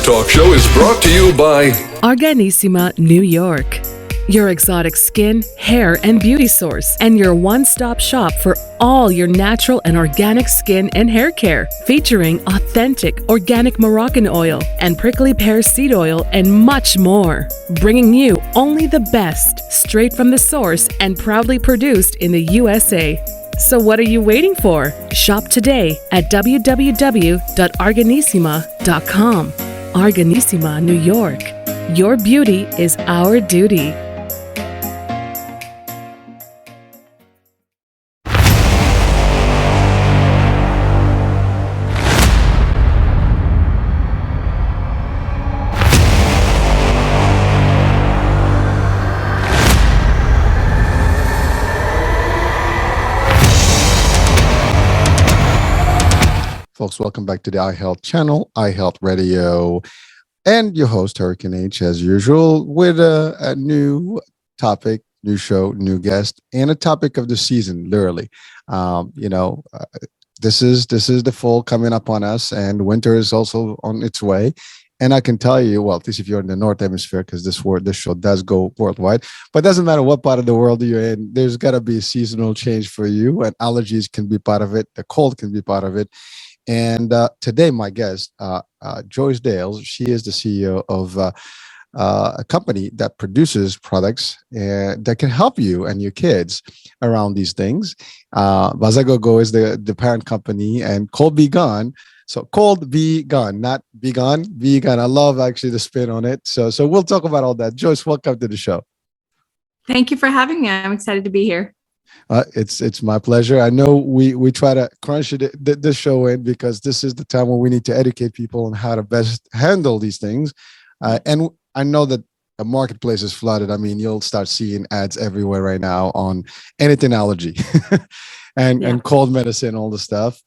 talk show is brought to you by Organissima, New York. Your exotic skin, hair, and beauty source, and your one-stop shop for all your natural and organic skin and hair care, featuring authentic organic Moroccan oil and prickly pear seed oil and much more. Bringing you only the best, straight from the source and proudly produced in the USA. So what are you waiting for? Shop today at www.organissima.com. Organissima, New York. Your beauty is our duty. Folks, welcome back to the iHealth channel, iHealth Radio, and your host, Hurricane H, as usual, with a new topic, new show, new guest, and a topic of the season, literally. This is the fall coming up on us, and winter is also on its way. And I can tell you, well, at least if you're in the North Hemisphere, because this show does go worldwide, but it doesn't matter what part of the world you're in, there's got to be a seasonal change for you, and allergies can be part of it. The cold can be part of it. And today, my guest, Joyce Dales, she is the CEO of a company that produces products that can help you and your kids around these things. Buzzagogo is the parent company, and Cold Be Gone. So Cold Be Gone, not Be Gone, Be Gone. I love actually the spin on it. So we'll talk about all that. Joyce, welcome to the show. Thank you for having me. I'm excited to be here. It's my pleasure. I know we try to crunch this show in because this is the time when we need to educate people on how to best handle these things. And I know that the marketplace is flooded. I mean, you'll start seeing ads everywhere right now on anything allergy and cold medicine, all the stuff.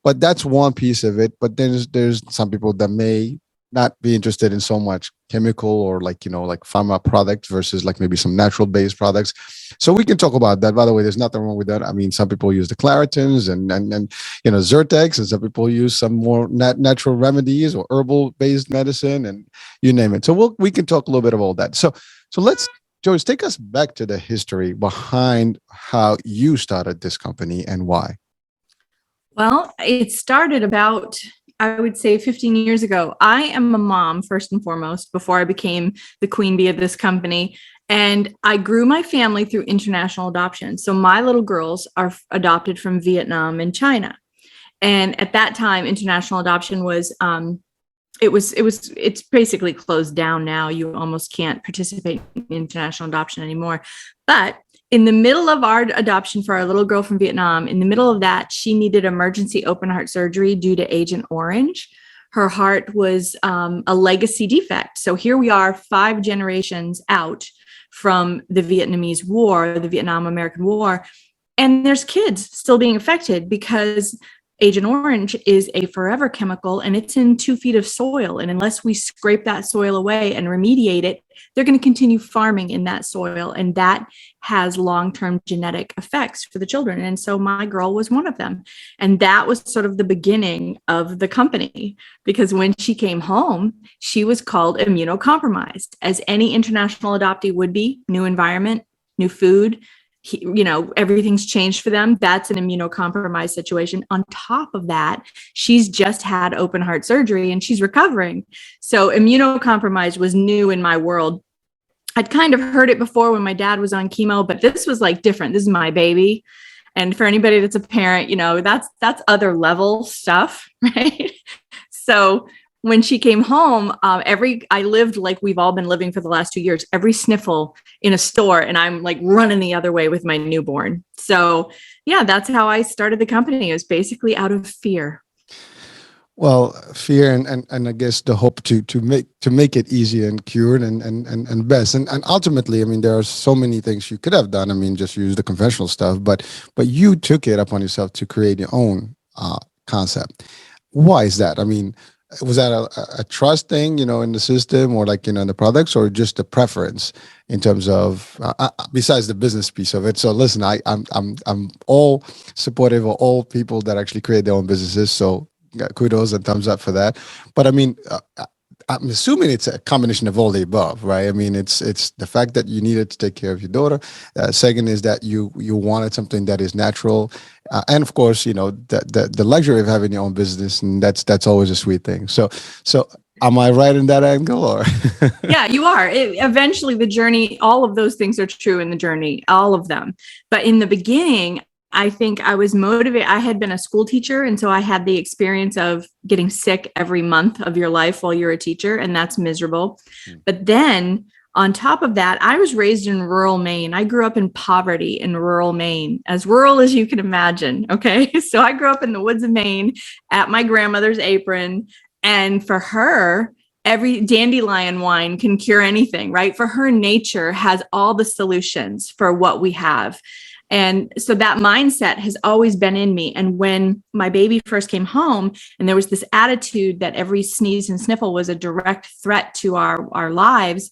But that's one piece of it. But then there's some people that may not be interested in so much chemical or like pharma products versus like maybe some natural based products. So we can talk about that. By the way, there's nothing wrong with that. I mean, some people use the Claritins and Zyrtex, and some people use some more natural remedies or herbal based medicine, and you name it. So we can talk a little bit about that. So let's, Joyce, take us back to the history behind how you started this company and why. Well, it started about, I would say, 15 years ago. I am a mom, first and foremost, before I became the queen bee of this company. And I grew my family through international adoption. So my little girls are adopted from Vietnam and China. And at that time, international adoption was, it's basically closed down now. You almost can't participate in international adoption anymore. But in the middle of our adoption for our little girl from Vietnam, in the middle of that, she needed emergency open heart surgery due to Agent Orange. Her heart was a legacy defect. So here we are 5 generations out from the Vietnamese War, the Vietnam-American War, and there's kids still being affected because Agent Orange is a forever chemical and it's in 2 feet of soil. And unless we scrape that soil away and remediate it, they're going to continue farming in that soil. And that has long-term genetic effects for the children. And so my girl was one of them. And that was sort of the beginning of the company, because when she came home, she was called immunocompromised, as any international adoptee would be. New environment, new food, everything's changed for them. That's an immunocompromised situation. On top of that, she's just had open heart surgery and she's recovering. So immunocompromised was new in my world. I'd kind of heard it before when my dad was on chemo, but this was like different. This is my baby. And for anybody that's a parent, that's other level stuff, right? So when she came home, I lived like we've all been living for the last 2 years, every sniffle in a store, and I'm like running the other way with my newborn. So yeah, that's how I started the company. It was basically out of fear. Well, fear and I guess the hope to make it easy and cured and best. And ultimately, I mean, there are so many things you could have done. I mean, just use the conventional stuff, but you took it upon yourself to create your own concept. Why is that? I mean, was that a trust thing, in the system or like, in the products, or just a preference in terms of, besides the business piece of it? So listen, I'm all supportive of all people that actually create their own businesses. So kudos and thumbs up for that. But I mean, I'm assuming it's a combination of all the above, right? I mean, it's the fact that you needed to take care of your daughter. Second is that you wanted something that is natural, and of course, the luxury of having your own business, and that's always a sweet thing. So am I right in that angle, or? Yeah, you are. Eventually, the journey, all of those things are true in the journey, all of them. But in the beginning, I think I was motivated. I had been a school teacher. And so I had the experience of getting sick every month of your life while you're a teacher, and that's miserable. But then on top of that, I was raised in rural Maine. I grew up in poverty in rural Maine, as rural as you can imagine. Okay. So I grew up in the woods of Maine at my grandmother's apron. And for her, every dandelion wine can cure anything, right? For her, nature has all the solutions for what we have. And so that mindset has always been in me. And when my baby first came home and there was this attitude that every sneeze and sniffle was a direct threat to our lives,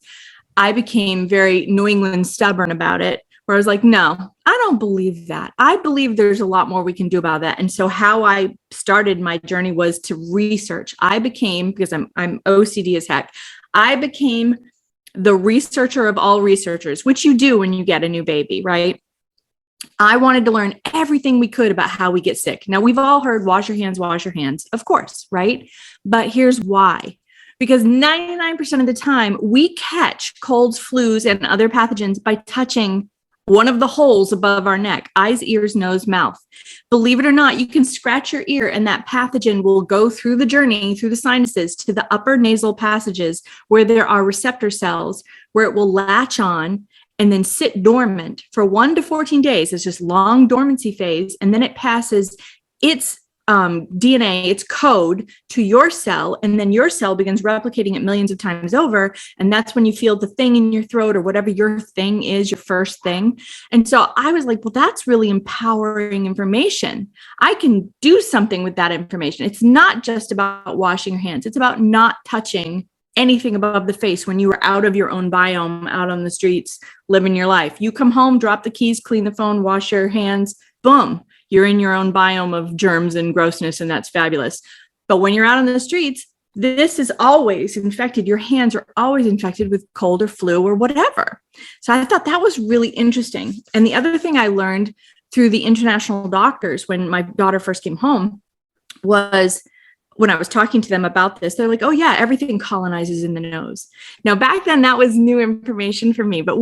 I became very New England stubborn about it, where I was like, no, I don't believe that. I believe there's a lot more we can do about that. And so how I started my journey was to research. I became, because I'm OCD as heck, I became the researcher of all researchers, which you do when you get a new baby, right? I wanted to learn everything we could about how we get sick. Now, we've all heard wash your hands, of course, right? But here's why. Because 99% of the time, we catch colds, flus, and other pathogens by touching one of the holes above our neck: eyes, ears, nose, mouth. Believe it or not, you can scratch your ear and that pathogen will go through the journey, through the sinuses to the upper nasal passages where there are receptor cells, where it will latch on and then sit dormant for 1 to 14 days. It's just long dormancy phase. And then it passes its DNA, its code to your cell. And then your cell begins replicating it millions of times over. And that's when you feel the thing in your throat or whatever your thing is, your first thing. And so I was like, well, that's really empowering information. I can do something with that information. It's not just about washing your hands. It's about not touching anything above the face when you were out of your own biome, out on the streets, living your life. You come home, drop the keys, clean the phone, wash your hands, boom, you're in your own biome of germs and grossness, and that's fabulous. But when you're out on the streets, this is always infected. Your hands are always infected with cold or flu or whatever. So I thought that was really interesting. And the other thing I learned through the international doctors when my daughter first came home was, when I was talking to them about this, they're like, oh yeah, everything colonizes in the nose. Now, back then that was new information for me, but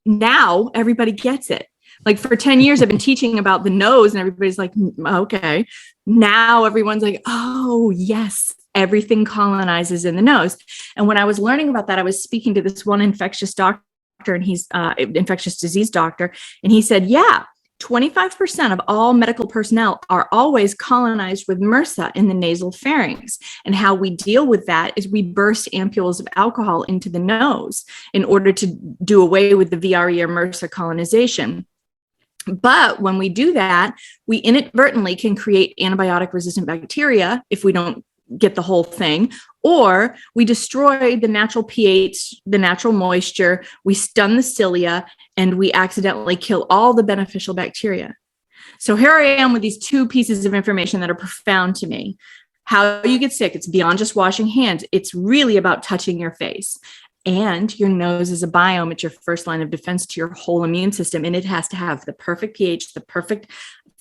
now everybody gets it. Like for 10 years, I've been teaching about the nose and everybody's like, okay. Now everyone's like, oh yes, everything colonizes in the nose. And when I was learning about that, I was speaking to this one infectious doctor, and he's infectious disease doctor. And he said, yeah, 25% of all medical personnel are always colonized with MRSA in the nasal pharynx. And how we deal with that is we burst ampules of alcohol into the nose in order to do away with the VRE or MRSA colonization. But when we do that, we inadvertently can create antibiotic resistant bacteria if we don't get the whole thing, or we destroy the natural pH, the natural moisture, we stun the cilia, and we accidentally kill all the beneficial bacteria. So here I am with these two pieces of information that are profound to me. How you get sick, it's beyond just washing hands. It's really about touching your face. And your nose is a biome. It's your first line of defense to your whole immune system. And it has to have the perfect pH, the perfect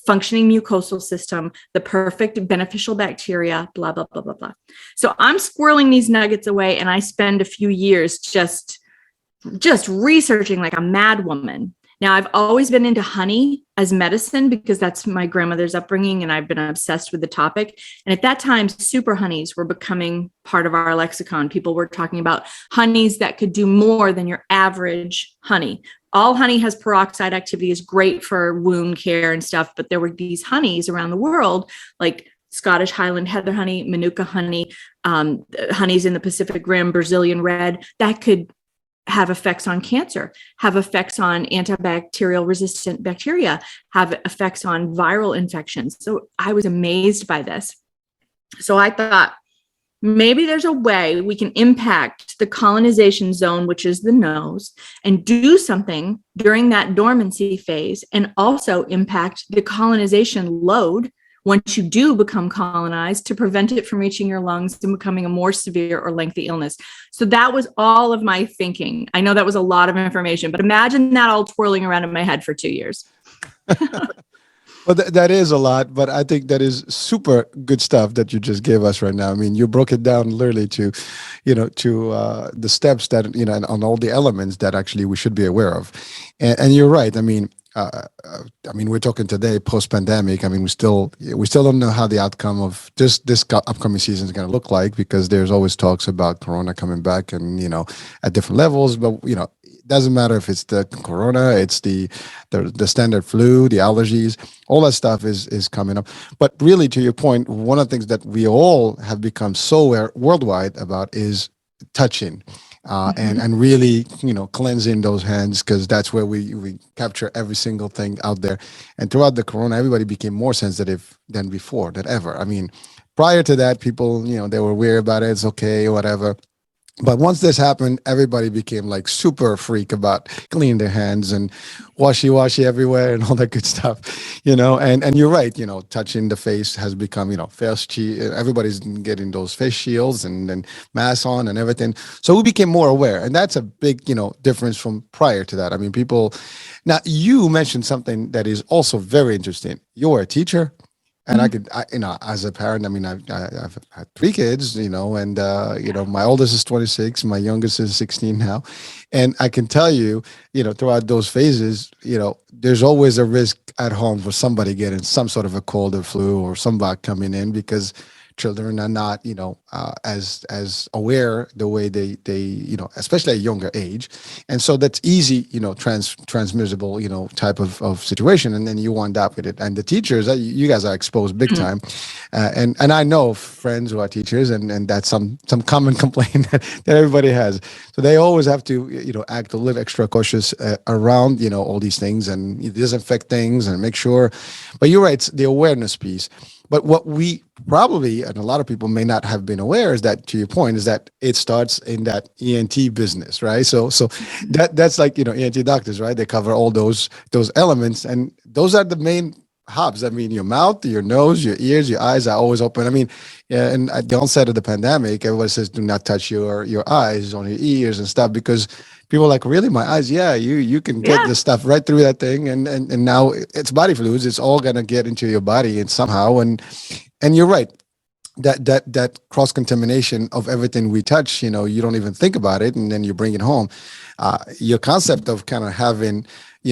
functioning mucosal system, the perfect beneficial bacteria, blah, blah, blah, blah, blah. So I'm squirreling these nuggets away, and I spend a few years just researching like a mad woman. Now, I've always been into honey as medicine because that's my grandmother's upbringing, and I've been obsessed with the topic. And at that time, super honeys were becoming part of our lexicon. People were talking about honeys that could do more than your average honey. All honey has peroxide activity, is great for wound care and stuff, but there were these honeys around the world, like Scottish Highland heather honey, Manuka honey, honeys in the Pacific Rim, Brazilian red, that could have effects on cancer, have effects on antibacterial resistant bacteria, have effects on viral infections. So I was amazed by this. So I thought, maybe there's a way we can impact the colonization zone, which is the nose, and do something during that dormancy phase, and also impact the colonization load, once you do become colonized, to prevent it from reaching your lungs and becoming a more severe or lengthy illness. So that was all of my thinking. I know that was a lot of information, but imagine that all twirling around in my head for 2 years. Well, that is a lot, but I think that is super good stuff that you just gave us right now. I mean, you broke it down literally to, the steps that, and on all the elements that actually we should be aware of. And you're right. We're talking today post-pandemic. I mean, we still don't know how the outcome of this upcoming season is going to look like, because there's always talks about Corona coming back and, at different levels. But, it doesn't matter if it's the Corona, it's the standard flu, the allergies, all that stuff is coming up. But really, to your point, one of the things that we all have become so worldwide about is touching. And really, cleansing those hands, because that's where we capture every single thing out there. And throughout the Corona, everybody became more sensitive than before, than ever. I mean, prior to that, people, they were weird about it. It's okay, whatever. But once this happened, everybody became like super freak about cleaning their hands and washy everywhere and all that good stuff, and you're right, touching the face has become, everybody's getting those face shields and masks on and everything. So we became more aware. And that's a big, difference from prior to that. I mean, now you mentioned something that is also very interesting. You're a teacher. And as a parent, I mean, I've had 3 kids, and, my oldest is 26, my youngest is 16 now. And I can tell you, throughout those phases, there's always a risk at home for somebody getting some sort of a cold or flu or some bug coming in, because children are not, as aware the way they, especially at a younger age. And so that's easy, transmissible, type of situation. And then you wind up with it. And the teachers, you guys are exposed big time. And I know friends who are teachers, and that's some common complaint that everybody has. So they always have to, act a little extra cautious around, all these things, and disinfect things and make sure. But you're right, it's the awareness piece. But what we probably, and a lot of people may not have been aware, is that, to your point, is that it starts in that ENT business, right? So that's like, ENT doctors, right? They cover all those elements, and those are the main hubs. I mean, your mouth, your nose, your ears, your eyes are always open. I mean, and at the onset of the pandemic, everybody says, do not touch your eyes, on your ears and stuff, because people are like, really, my eyes? Yeah, you can get this stuff right through that thing, and now it's body fluids. It's all gonna get into your body and somehow, and you're right. That cross contamination of everything we touch, you don't even think about it, and then you bring it home. Your concept of kind of having,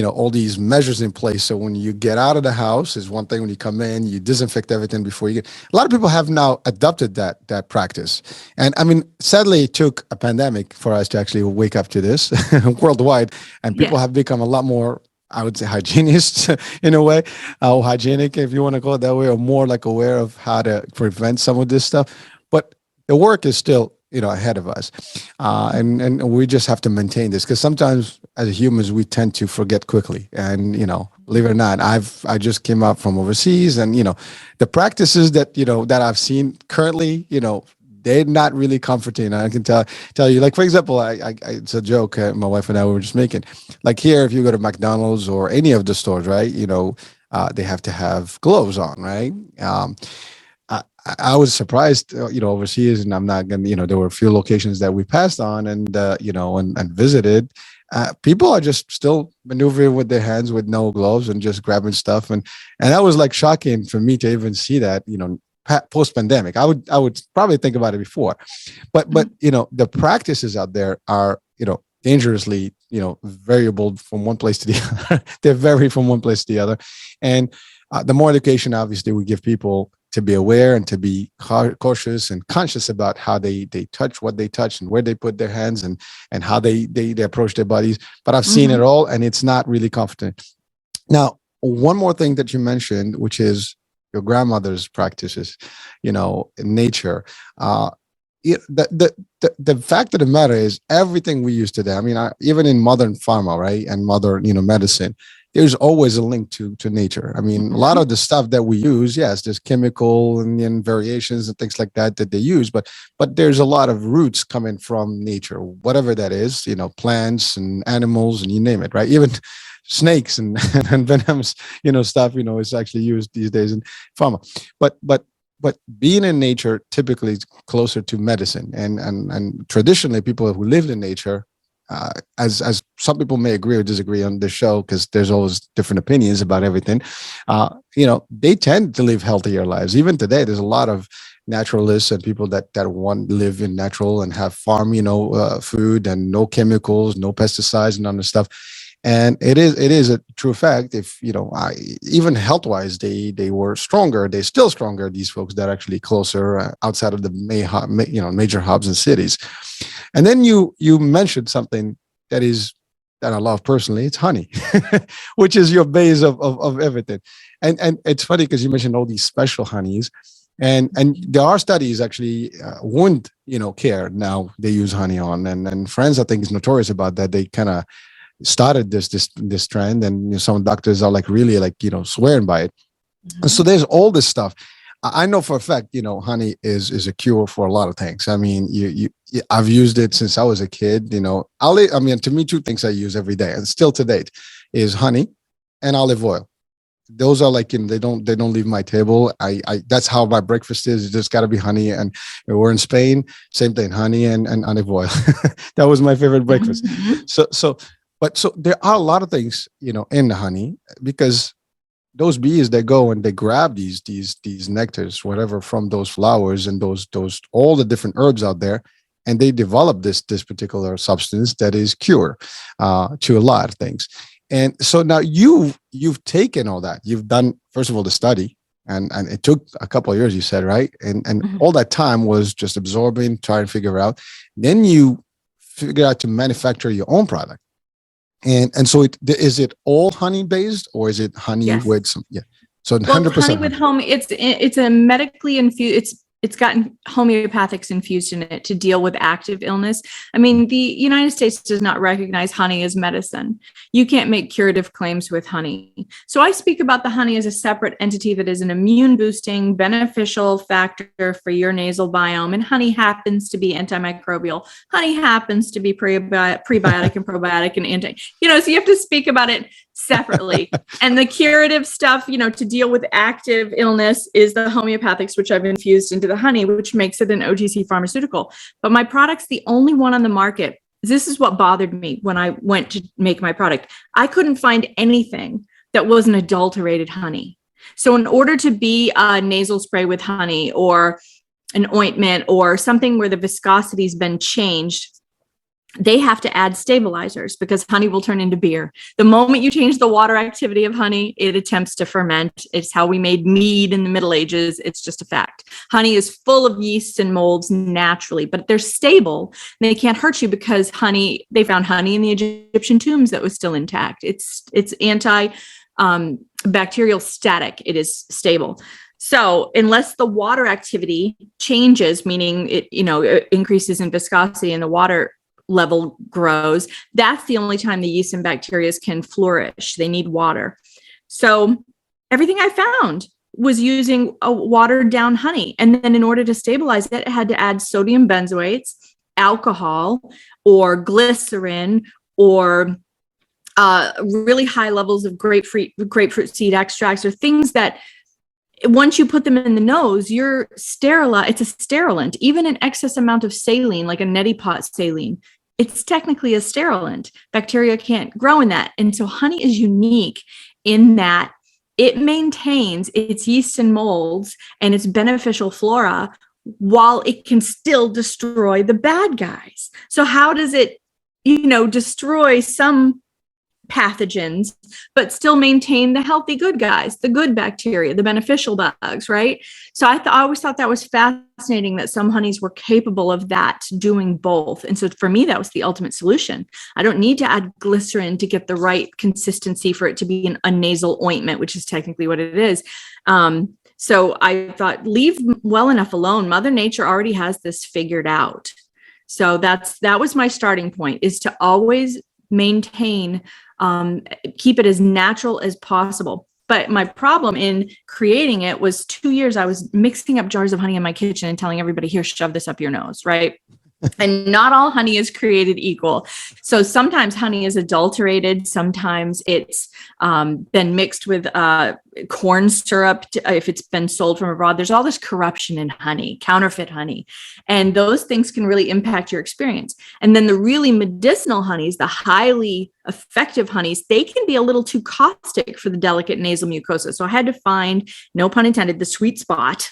all these measures in place. So when you get out of the house is one thing. When you come in, you disinfect everything before you get. A lot of people have now adopted that practice. And I mean, sadly, it took a pandemic for us to actually wake up to this worldwide. And people have become a lot more, I would say, hygienists in a way, or hygienic, if you want to call it that way, or more like aware of how to prevent some of this stuff. But the work is still, ahead of us. And we just have to maintain this, because sometimes as humans, we tend to forget quickly. And, believe it or not, I just came out from overseas, and, the practices that, that I've seen currently, they're not really comforting. I can tell you, like, for example, it's a joke my wife and I were just making. Like here, if you go to McDonald's or any of the stores, right, they have to have gloves on, right? I was surprised, overseas, and I'm not gonna, there were a few locations that we passed on and, and visited. People are just still maneuvering with their hands with no gloves and just grabbing stuff. And that was like shocking for me to even see that, post pandemic. I would probably think about it before, but the practices out there are, dangerously, variable from one place to the other. They vary from one place to the other. And the more education, obviously, we give people to be aware and to be cautious and conscious about how they touch, what they touch, and where they put their hands, and how they approach their bodies. But I've seen it all, and it's not really comforting. Now, one more thing that you mentioned, which is your grandmother's practices, in nature. The fact of the matter is, everything we use today, I mean, even in modern pharma, right, and modern, medicine, there's always a link to nature. I mean, a lot of the stuff that we use, yes, there's chemical and variations and things like that they use, but there's a lot of roots coming from nature, whatever that is, plants and animals and you name it, right? Even snakes and, and venomous, stuff, is actually used these days in pharma. But being in nature typically is closer to medicine, and traditionally people who lived in nature, as some people may agree or disagree on this show, because there's always different opinions about everything, they tend to live healthier lives. Even today, there's a lot of naturalists and people that want to live in natural and have farm, food and no chemicals, no pesticides and other stuff. And it is a true fact. If even health wise, they were stronger. They're still stronger. These folks that are actually closer outside of the major hubs and cities. And then you mentioned something that I love personally. It's honey, which is your base of everything. And it's funny because you mentioned all these special honeys, and there are studies actually wound care now they use honey on, and France I think is notorious about that. They kind of started this trend, and some doctors are really swearing by it. And so there's all this stuff. I know for a fact, honey is a cure for a lot of things. I mean, I've used it since I was a kid. To me, two things I use every day, and still to date, is honey and olive oil. Those are they don't leave my table. I that's how my breakfast is. It just got to be honey. And we're in Spain, same thing, honey and olive oil. That was my favorite breakfast. So there are a lot of things, in the honey, because those bees, they go and they grab these nectars, whatever, from those flowers and those all the different herbs out there, and they develop this particular substance that is cure to a lot of things. And so now you've taken all that. You've done, first of all, the study, and it took a couple of years, you said, right? And all that time was just absorbing, trying to figure out. Then you figure out to manufacture your own product. And so is it all honey based, or is it honey with some? Yeah. So 100% honey with it's a medically infused. It's gotten homeopathics infused in it to deal with active illness. I mean, the United States does not recognize honey as medicine. You can't make curative claims with honey. So I speak about the honey as a separate entity that is an immune boosting, beneficial factor for your nasal biome. And honey happens to be antimicrobial. Honey happens to be prebiotic and probiotic and so you have to speak about it separately. And the curative stuff, to deal with active illness is the homeopathics, which I've infused into the honey, which makes it an OTC pharmaceutical. But my product's the only one on the market. This is what bothered me when I went to make my product. I couldn't find anything that wasn't adulterated honey. So in order to be a nasal spray with honey or an ointment or something where the viscosity's been changed, they have to add stabilizers, because honey will turn into beer. The moment you change the water activity of honey, it attempts to ferment. It's how we made mead in the Middle Ages. It's just a fact. Honey is full of yeasts and molds naturally, but they're stable. They can't hurt you because they found honey in the Egyptian tombs that was still intact. It's bacterial static. It is stable. So unless the water activity changes, meaning it increases in viscosity and the water level grows, that's the only time the yeast and bacteria can flourish. They need water. So everything I found was using a watered down honey. And then in order to stabilize it, I had to add sodium benzoates, alcohol, or glycerin, or really high levels of grapefruit seed extracts, or things that once you put them in the nose, you're sterilized. It's a sterilant. Even an excess amount of saline, like a neti pot saline, it's technically a sterilant. Bacteria can't grow in that. And so honey is unique in that it maintains its yeast and molds and its beneficial flora while it can still destroy the bad guys. So how does it, destroy some pathogens, but still maintain the healthy good guys, the good bacteria, the beneficial bugs, right? So I always thought that was fascinating that some honeys were capable of that, doing both. And so for me, that was the ultimate solution. I don't need to add glycerin to get the right consistency for it to be a nasal ointment, which is technically what it is. So I thought, leave well enough alone. Mother Nature already has this figured out. So that was my starting point, is to always maintain, keep it as natural as possible. But my problem in creating it was 2 years. I was mixing up jars of honey in my kitchen and telling everybody, here, shove this up your nose, right? And not all honey is created equal. So sometimes honey is adulterated. Sometimes it's been mixed with corn syrup if it's been sold from abroad. There's all this corruption in honey, counterfeit honey. And those things can really impact your experience. And then the really medicinal honeys, the highly effective honeys, they can be a little too caustic for the delicate nasal mucosa. So I had to find, no pun intended, the sweet spot.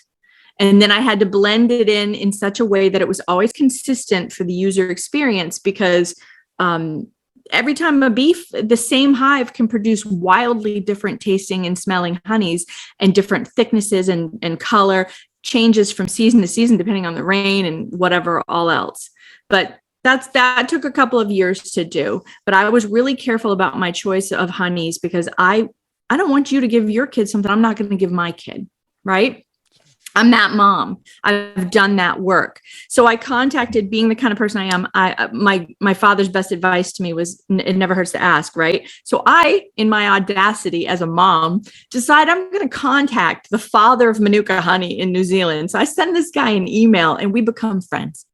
And then I had to blend it in such a way that it was always consistent for the user experience, because every time the same hive can produce wildly different tasting and smelling honeys, and different thicknesses and color changes from season to season, depending on the rain and whatever all else. But that took a couple of years to do. But I was really careful about my choice of honeys, because I don't want you to give your kid something I'm not going to give my kid, right? I'm that mom. I've done that work. So I contacted, being the kind of person I am, my father's best advice to me was, it never hurts to ask, right? So I, in my audacity as a mom, decide I'm going to contact the father of Manuka honey in New Zealand. So I send this guy an email and we become friends.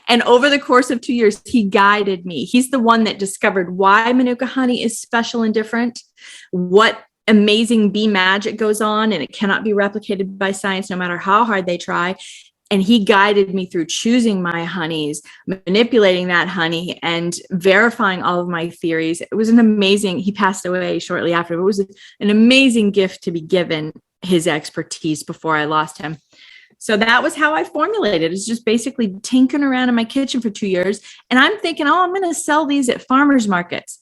And over the course of 2 years, he guided me. He's the one that discovered why Manuka honey is special and different, what amazing bee magic goes on, and it cannot be replicated by science no matter how hard they try. And he guided me through choosing my honeys, manipulating that honey, and verifying all of my theories. It was he passed away shortly after. It was an amazing gift to be given his expertise before I lost him. So that was how I formulated. It's just basically tinkering around in my kitchen for 2 years. And I'm thinking, I'm going to sell these at farmers markets.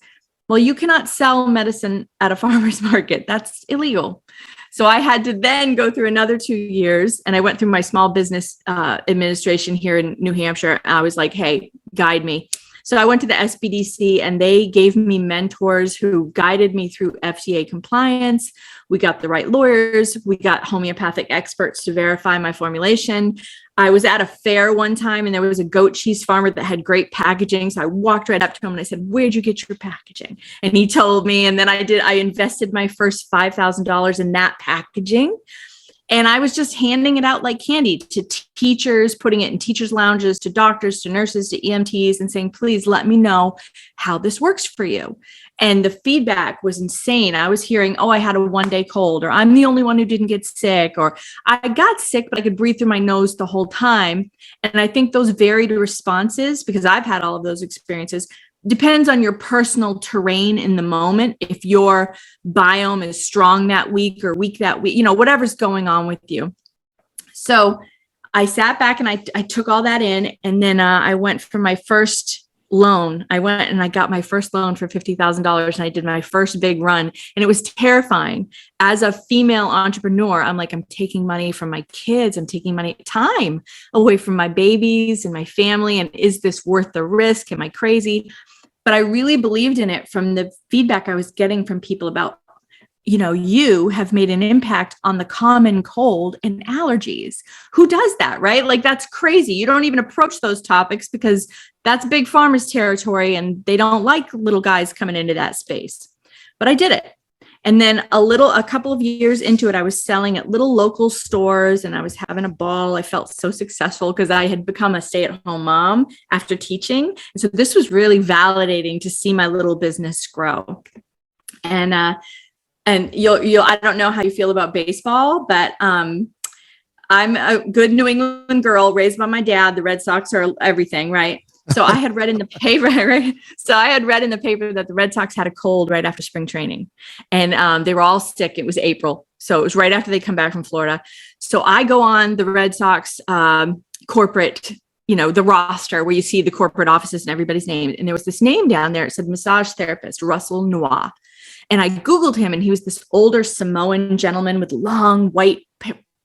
Well, you cannot sell medicine at a farmer's market. That's illegal. So I had to then go through another 2 years, and I went through my small business administration here in New Hampshire. I was like, hey, guide me. So I went to the SBDC, and they gave me mentors who guided me through FDA compliance. We got the right lawyers. We got homeopathic experts to verify my formulation. I was at a fair one time, and there was a goat cheese farmer that had great packaging. So I walked right up to him and I said, where'd you get your packaging? And he told me, and then I invested my first $5,000 in that packaging. And I was just handing it out like candy to teachers, putting it in teachers' lounges, to doctors, to nurses, to EMTs, and saying, please let me know how this works for you. And the feedback was insane. I was hearing, I had a 1-day cold, or I'm the only one who didn't get sick, or I got sick, but I could breathe through my nose the whole time. And I think those varied responses, because I've had all of those experiences, depends on your personal terrain in the moment. If your biome is strong that week or weak that week, whatever's going on with you. So I sat back and I took all that in. And then I went for my first loan. I went and I got my first loan for $50,000, and I did my first big run. And it was terrifying. As a female entrepreneur, I'm like, I'm taking money from my kids. I'm taking time away from my babies and my family. And is this worth the risk? Am I crazy? But I really believed in it from the feedback I was getting from people about, you have made an impact on the common cold and allergies. Who does that, right? Like, that's crazy. You don't even approach those topics because that's big pharma's territory, and they don't like little guys coming into that space. But I did it. And then a couple of years into it, I was selling at little local stores, and I was having a ball. I felt so successful because I had become a stay-at-home mom after teaching. And so this was really validating to see my little business grow. And you'll I don't know how you feel about baseball, but I'm a good New England girl raised by my dad. The Red Sox are everything, right? So I had read in the paper, right? So I had read in the paper that the Red Sox had a cold right after spring training, and they were all sick. It was April. So it was right after they come back from Florida. So I go on the Red Sox corporate, the roster where you see the corporate offices and everybody's name. And there was this name down there. It said massage therapist, Russell Noir. And I Googled him, and he was this older Samoan gentleman with long white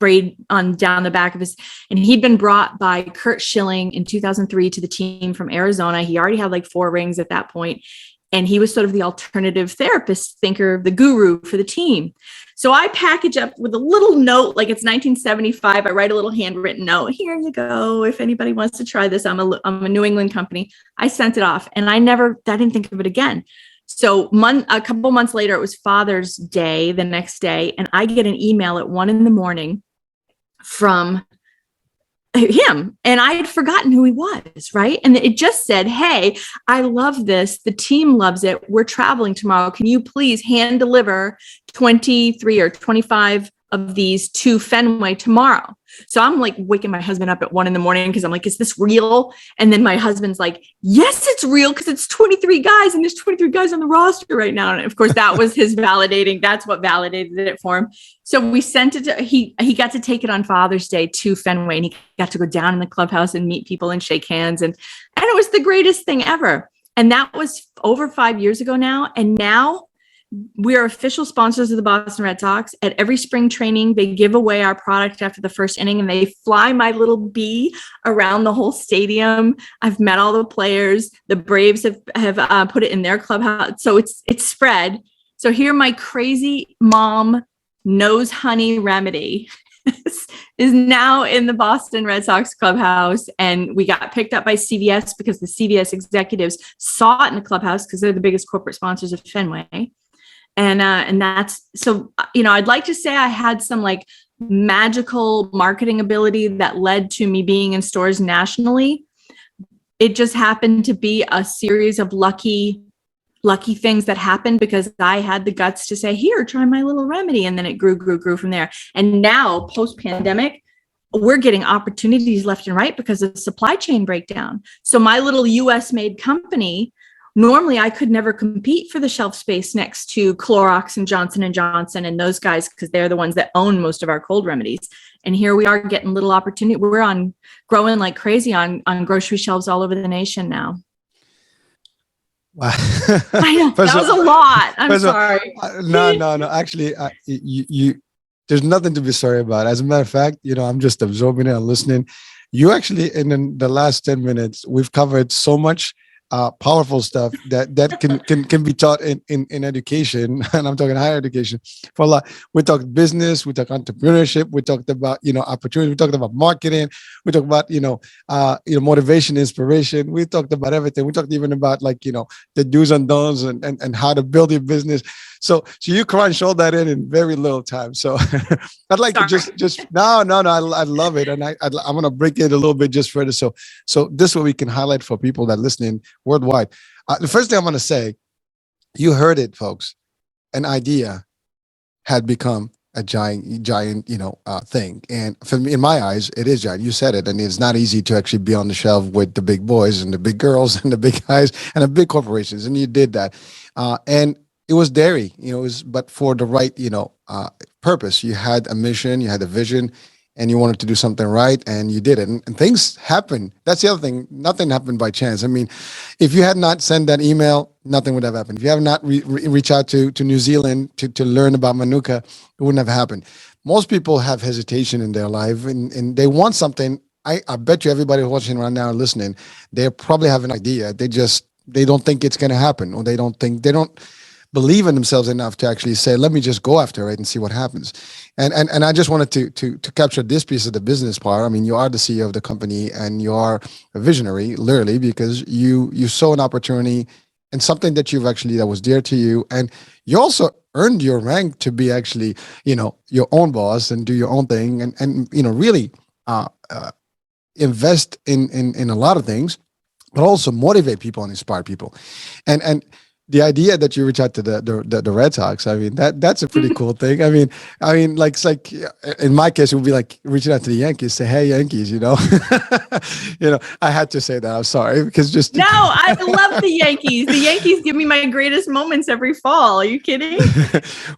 braid on down the back of his, and he'd been brought by Kurt Schilling in 2003 to the team from Arizona. He already had like 4 rings at that point, and he was sort of the alternative therapist thinker, the guru for the team. So I package up with a little note, like it's 1975. I write a little handwritten note. Here you go. If anybody wants to try this, I'm a New England company. I sent it off, and I didn't think of it again. So a couple months later, it was Father's Day the next day, and I get an email at 1 a.m. from him, and I had forgotten who he was, right? And it just said, hey, I love this, the team loves it, we're traveling tomorrow, can you please hand deliver 23 or 25 of these to Fenway tomorrow? So I'm like waking my husband up at 1 a.m. because I'm like, is this real? And then my husband's like, yes, it's real, because it's 23 guys and there's 23 guys on the roster right now. And of course, that was his validating. That's what validated it for him. So we sent it to, he got to take it on Father's Day to Fenway, and he got to go down in the clubhouse and meet people and shake hands. And it was the greatest thing ever. And that was over 5 years ago now. And now we are official sponsors of the Boston Red Sox. At every spring training, they give away our product after the first inning, and they fly my little bee around the whole stadium. I've met all the players. The Braves have put it in their clubhouse. So it's spread. So here, my crazy mom nose honey remedy is now in the Boston Red Sox clubhouse. And we got picked up by CVS because the CVS executives saw it in the clubhouse because they're the biggest corporate sponsors of Fenway. And that's, so, I'd like to say I had some like magical marketing ability that led to me being in stores nationally. It just happened to be a series of lucky things that happened because I had the guts to say, here, try my little remedy. And then it grew from there. And now post-pandemic, we're getting opportunities left and right because of supply chain breakdown. So my little US made company, normally I could never compete for the shelf space next to Clorox and Johnson & Johnson and those guys, because they're the ones that own most of our cold remedies. And here we are getting little opportunity. We're growing like crazy on grocery shelves all over the nation now. Wow. I know, that was a lot. I'm sorry. No. Actually, you there's nothing to be sorry about. As a matter of fact, I'm just absorbing it and listening. You actually, in the last 10 minutes, we've covered so much powerful stuff that can be taught in education, and I'm talking higher education for a lot. We talked business, we talked entrepreneurship, we talked about opportunity, we talked about marketing, we talked about motivation, inspiration. We talked about everything. We talked even about the do's and don'ts and how to build your business. So you crunch all that in very little time. So I'd like to just no. I love it, and I'm gonna break it a little bit just further. So this way we can highlight for people that are listening worldwide. The first thing I'm gonna say, you heard it, folks. An idea had become a giant thing, and for me, in my eyes, it is giant. You said it, and it's not easy to actually be on the shelf with the big boys and the big girls and the big guys and the big corporations, and you did that, and it was dairy, but for the right, purpose. You had a mission, you had a vision, and you wanted to do something right, and you did it. And things happen. That's the other thing. Nothing happened by chance. I mean, if you had not sent that email, nothing would have happened. If you have not reached out to New Zealand to learn about Manuka, it wouldn't have happened. Most people have hesitation in their life, and they want something. I bet you everybody watching right now and listening, they probably have an idea. They don't think it's going to happen, or they don't believe in themselves enough to actually say, let me just go after it and see what happens. And I just wanted to capture this piece of the business part. I mean, you are the CEO of the company, and you are a visionary, literally, because you saw an opportunity and something that that was dear to you. And you also earned your rank to be actually, your own boss and do your own thing and really invest in a lot of things, but also motivate people and inspire people. And the idea that you reach out to the Red Sox, I mean, that's a pretty cool thing. I mean, it's like in my case, it would be like reaching out to the Yankees, say, "Hey, Yankees," I had to say that. I'm sorry, because no, I love the Yankees. The Yankees give me my greatest moments every fall. Are you kidding?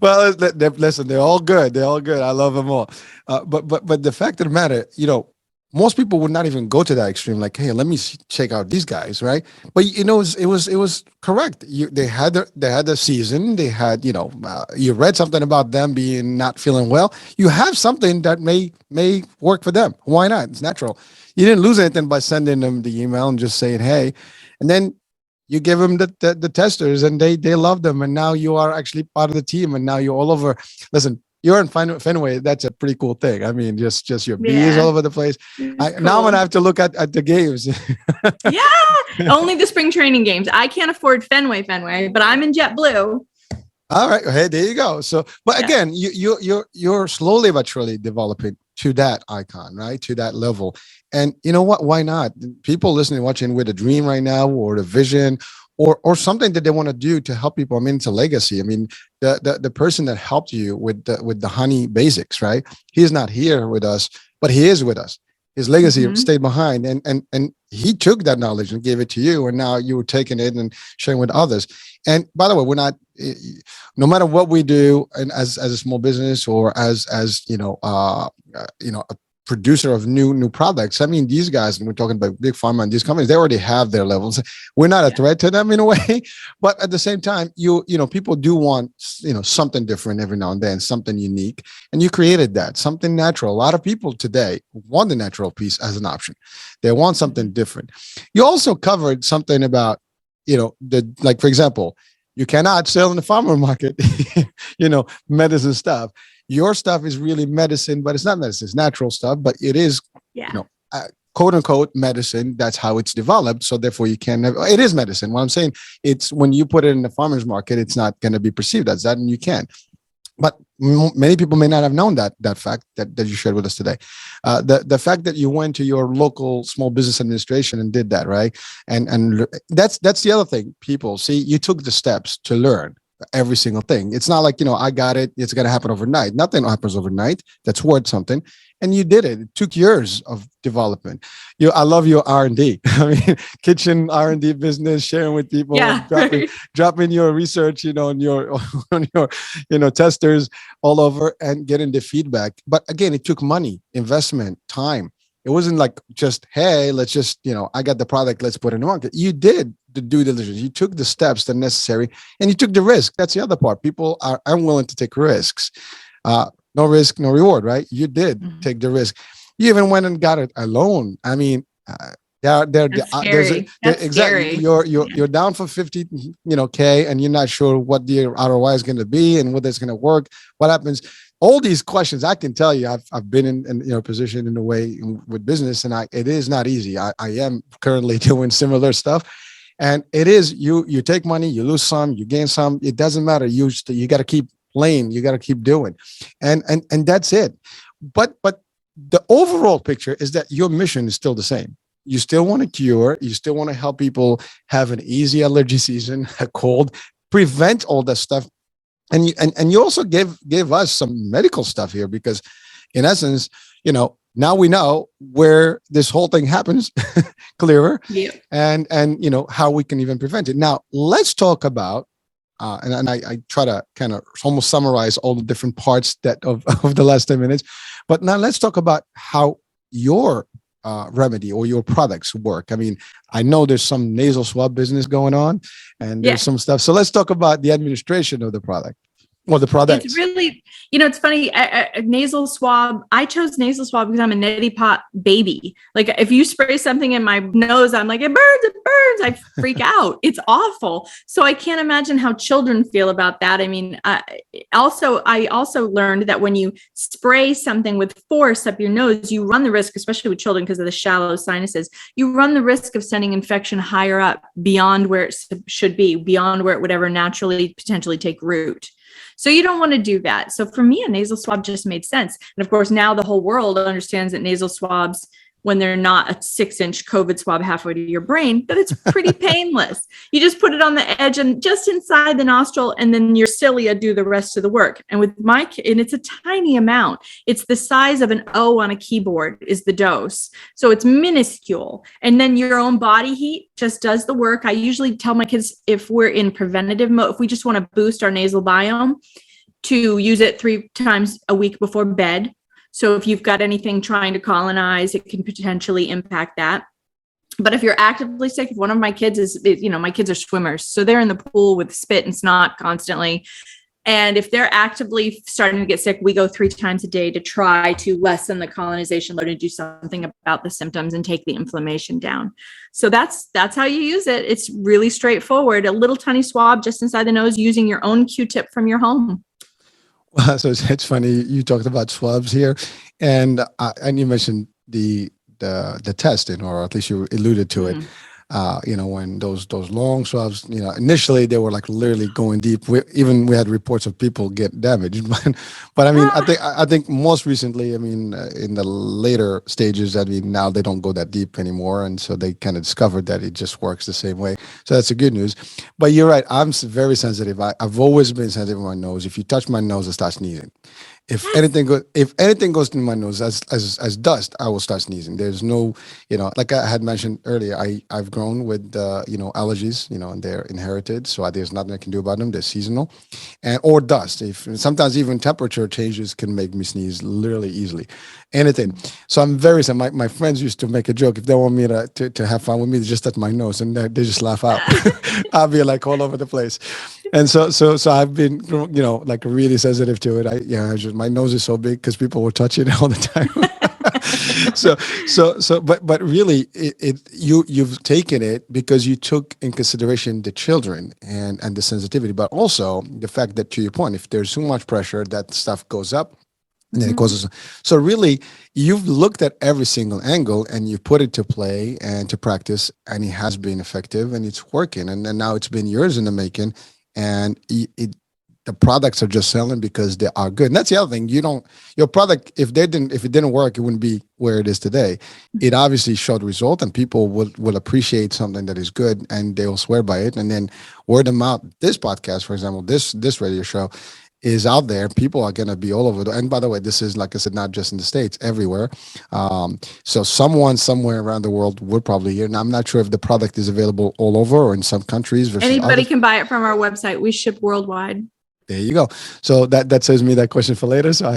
Well, listen, they're all good. They're all good. I love them all. But the fact of the matter, most people would not even go to that extreme, like, hey, let me check out these guys, right? But it was correct. They had the season. They had, you read something about them being not feeling well. You have something that may work for them. Why not? It's natural. You didn't lose anything by sending them the email and just saying, hey, and then you give them the testers, and they love them, and now you are actually part of the team, and now you're all over. Listen. You're in Fenway. That's a pretty cool thing. I mean, just your bees all over the place. Cool. Now I'm gonna have to look at the games. Yeah, only the spring training games. I can't afford Fenway, but I'm in JetBlue. All right. Hey, there you go. So, but again, you're slowly but surely developing to that icon, right? To that level. And you know what? Why not? People listening, watching with a dream right now, or the vision, or something that they want to do to help people. I mean, it's a legacy. I mean, the person that helped you with the honey basics, right? He's not here with us, but he is with us. His legacy Mhm. stayed behind, and he took that knowledge and gave it to you, and now you were taking it and sharing with others. And by the way, we're not, no matter what we do, and as a small business, or as a producer of new products. I mean, these guys, and we're talking about big pharma and these companies, they already have their levels. We're not a threat to them in a way, but at the same time, people do want, something different every now and then, something unique, and you created that, something natural. A lot of people today want the natural piece as an option. They want something different. You also covered something about, like, for example, you cannot sell in the farmer market, medicine stuff. Your stuff is really medicine, but it's not medicine. It's natural stuff, but it is, quote unquote medicine. That's how it's developed. So therefore you can never, it is medicine. What I'm saying, it's when you put it in the farmer's market, it's not going to be perceived as that, and you can. But many people may not have known that fact that you shared with us today. The fact that you went to your local small business administration and did that, right? And that's the other thing. People see, you took the steps to learn every single thing. It's not like, I got it, it's going to happen overnight. Nothing happens overnight that's worth something. And you did it. It took years of development. I love your R&D. I mean, kitchen R&D business, sharing with people, dropping your research, on your testers all over, and getting the feedback. But again, it took money, investment, time. It wasn't like just, hey, let's just, I got the product, let's put it in the market. You did the due diligence. You took the steps that are necessary, and you took the risk. That's the other part. People are unwilling to take risks. No risk, no reward, right? You did take the risk. You even went and got a loan. I mean, exactly. You're down for 50, K, and you're not sure what the ROI is going to be and whether it's going to work. What happens? All these questions, I can tell you, I've been in your position in a way with business, and it is not easy. I am currently doing similar stuff, and it is you take money, you lose some, you gain some. It doesn't matter. You got to keep playing. You got to keep doing, and that's it. But the overall picture is that your mission is still the same. You still want to cure. You still want to help people have an easy allergy season, a cold, prevent all that stuff. And you also gave us some medical stuff here, because in essence, now we know where this whole thing happens clearer, and how we can even prevent it. Now let's talk about, and I try to kind of almost summarize all the different parts of the last 10 minutes, but now let's talk about how your remedy or your products work. I mean, I know there's some nasal swab business going on, and there's some stuff. So let's talk about the administration of the product. Well, the products. It's really, it's funny. Nasal swab. I chose nasal swab because I'm a neti pot baby. Like, if you spray something in my nose, I'm like, it burns. I freak out. It's awful. So I can't imagine how children feel about that. I mean, I also learned that when you spray something with force up your nose, you run the risk, especially with children, because of the shallow sinuses, you run the risk of sending infection higher up beyond where it should be, beyond where it would ever naturally potentially take root. So you don't want to do that. So for me, a nasal swab just made sense. And of course, now the whole world understands that nasal swabs, when they're not a 6-inch COVID swab halfway to your brain, that it's pretty painless. You just put it on the edge and just inside the nostril, and then your cilia do the rest of the work. And with and it's a tiny amount. It's the size of an O on a keyboard is the dose. So it's minuscule. And then your own body heat just does the work. I usually tell my kids, if we're in preventative mode, if we just want to boost our nasal biome, to use it 3 times a week before bed. So if you've got anything trying to colonize, it can potentially impact that. But if you're actively sick, if one of my kids my kids are swimmers, so they're in the pool with spit and snot constantly. And if they're actively starting to get sick, we go 3 times a day to try to lessen the colonization load and do something about the symptoms and take the inflammation down. So that's how you use it. It's really straightforward. A little tiny swab just inside the nose using your own Q-tip from your home. Well, so it's funny you talked about swabs here, and you mentioned the testing, or at least you alluded to it. when those long swabs, initially they were like literally going deep. We had reports of people get damaged, but I mean, I think most recently, I mean, in the later stages, I mean, now they don't go that deep anymore, and so they kind of discovered that it just works the same way. So that's the good news. But you're right, I'm very sensitive. I've always been sensitive on my nose. If you touch my nose, I start sneezing. If anything goes in my nose as dust, I will start sneezing. There's no, like I had mentioned earlier, I've grown with allergies, and they're inherited, so there's nothing I can do about them. They're seasonal, and or dust. If sometimes even temperature changes can make me sneeze literally easily, anything. So I'm very my friends used to make a joke if they want me to have fun with me, they just touch my nose, and they just laugh out. I'll be like all over the place. And so I've been, like really sensitive to it. My nose is so big because people will touch it all the time. But really, you've taken it because you took in consideration the children and the sensitivity, but also the fact that, to your point, if there's too much pressure, that stuff goes up. And then it causes. So really, you've looked at every single angle and you put it to play and to practice, and it has been effective and it's working. And then now it's been years in the making, and the products are just selling because they are good. And that's the other thing. Your product, if it didn't work, it wouldn't be where it is today. It obviously showed result, and people will appreciate something that is good, and they will swear by it. And then word of mouth. This podcast, for example, this radio show is out there. People are going to be all over. And by the way, this is, like I said, not just in the States, everywhere. So someone somewhere around the world would probably hear. And I'm not sure if the product is available all over or in some countries. Anybody can buy it from our website. We ship worldwide. There you go. So that saves me that question for later. So I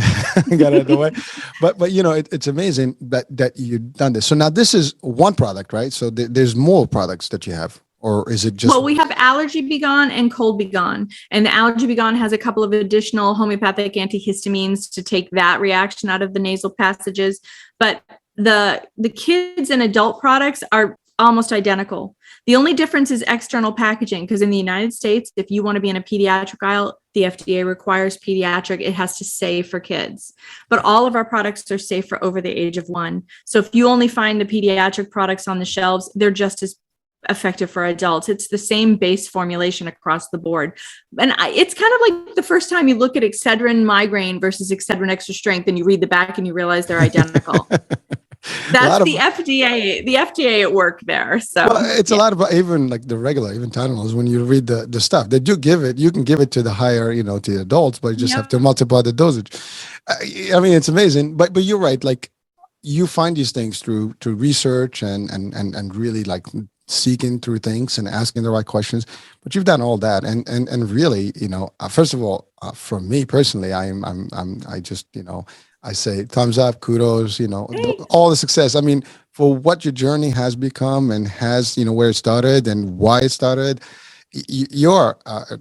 got it out of the way. But it's amazing that you've done this. So now this is one product, right? So there's more products that you have. Or is it just? Well, we have Allergy Be Gone and Cold Be Gone. And the Allergy Be Gone has a couple of additional homeopathic antihistamines to take that reaction out of the nasal passages. But the kids and adult products are almost identical. The only difference is external packaging, because in the United States, if you want to be in a pediatric aisle, the FDA requires pediatric. It has to say for kids. But all of our products are safe for over the age of 1. So if you only find the pediatric products on the shelves, they're just as effective for adults. It's the same base formulation across the board. And it's kind of like the first time you look at Excedrin migraine versus Excedrin extra strength, and you read the back and you realize they're identical. That's the FDA. The FDA at work there. So it's a lot of, even like the regular, even Tylenols. When you read the stuff, they do give it. You can give it to the higher, to the adults, but you just have to multiply the dosage. I mean, it's amazing. But you're right. Like, you find these things through research and really like seeking through things and asking the right questions. But you've done all that, and really, first of all, for me personally, I just I say thumbs up, kudos, all the success. I mean, for what your journey has become and has, where it started and why it started, you're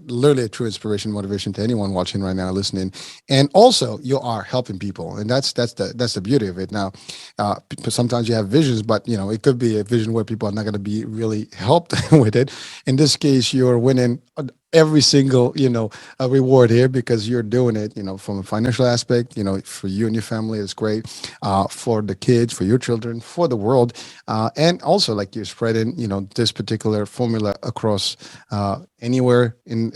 literally a true inspiration, motivation to anyone watching right now, listening. And also you are helping people. And that's the beauty of it. Now, sometimes you have visions, but it could be a vision where people are not going to be really helped with it. In this case, you're winning every single, reward here, because you're doing it, from a financial aspect, for you and your family, it's great, for the kids, for your children, for the world. And also, like, you're spreading, this particular formula across, anywhere in